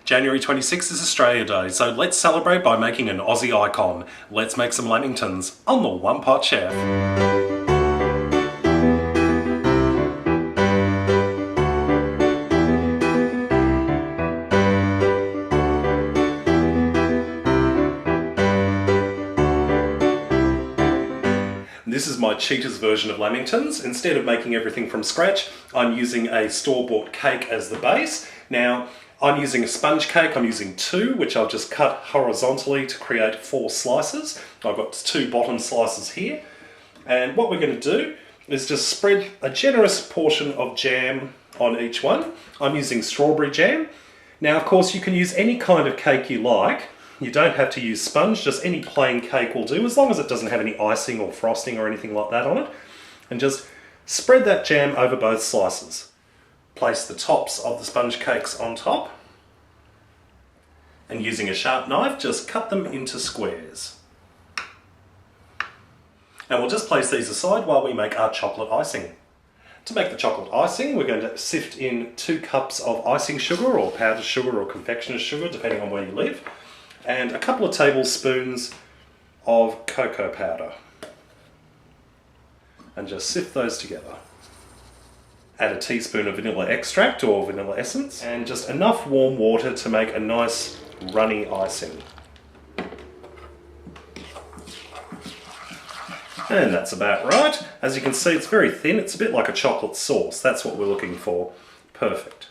January 26th is Australia Day, so let's celebrate by making an Aussie icon. Let's make some Lamingtons on the One Pot Chef. This is my cheaters version of Lamingtons. Instead of making everything from scratch, I'm using a store-bought cake as the base. Now, I'm using a sponge cake. I'm using 2, which I'll just cut horizontally to create 4 slices. I've got 2 bottom slices here. And what we're going to do is just spread a generous portion of jam on each one. I'm using strawberry jam. Now, of course, you can use any kind of cake you like. You don't have to use sponge, just any plain cake will do, as long as it doesn't have any icing or frosting or anything like that on it. And just spread that jam over both slices. Place the tops of the sponge cakes on top. And using a sharp knife, just cut them into squares. And we'll just place these aside while we make our chocolate icing. To make the chocolate icing, we're going to sift in 2 cups of icing sugar or powdered sugar or confectioner's sugar, depending on where you live, and a couple of tablespoons of cocoa powder. And just sift those together. Add a teaspoon of vanilla extract or vanilla essence, and just enough warm water to make a nice runny icing. And that's about right. As you can see, it's very thin. It's a bit like a chocolate sauce. That's what we're looking for. Perfect.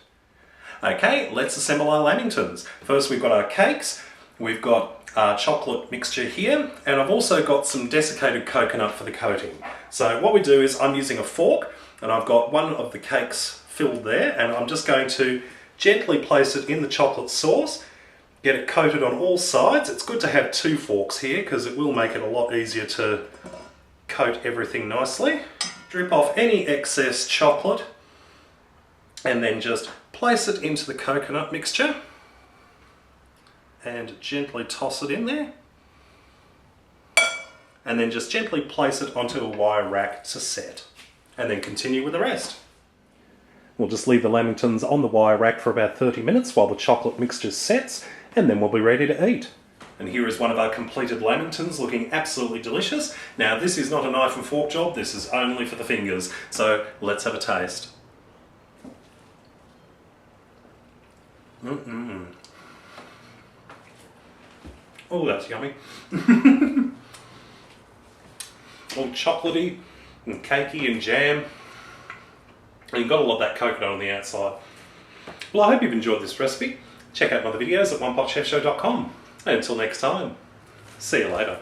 Okay, let's assemble our Lamingtons. First, we've got our cakes. We've got our chocolate mixture here, and I've also got some desiccated coconut for the coating. So what we do is I'm using a fork, and I've got one of the cakes filled there, and I'm just going to gently place it in the chocolate sauce, get it coated on all sides. It's good to have 2 forks here because it will make it a lot easier to coat everything nicely. Drip off any excess chocolate, and then just place it into the coconut mixture. And gently toss it in there. And then just gently place it onto a wire rack to set. And then continue with the rest. We'll just leave the Lamingtons on the wire rack for about 30 minutes while the chocolate mixture sets, and then we'll be ready to eat. And here is one of our completed Lamingtons, looking absolutely delicious. Now, this is not a knife and fork job, this is only for the fingers. So let's have a taste. Oh, that's yummy. All chocolatey and cakey and jam. And you've got a lot of that coconut on the outside. Well, I hope you've enjoyed this recipe. Check out my other videos at OnePotChefShow.com. And until next time, see you later.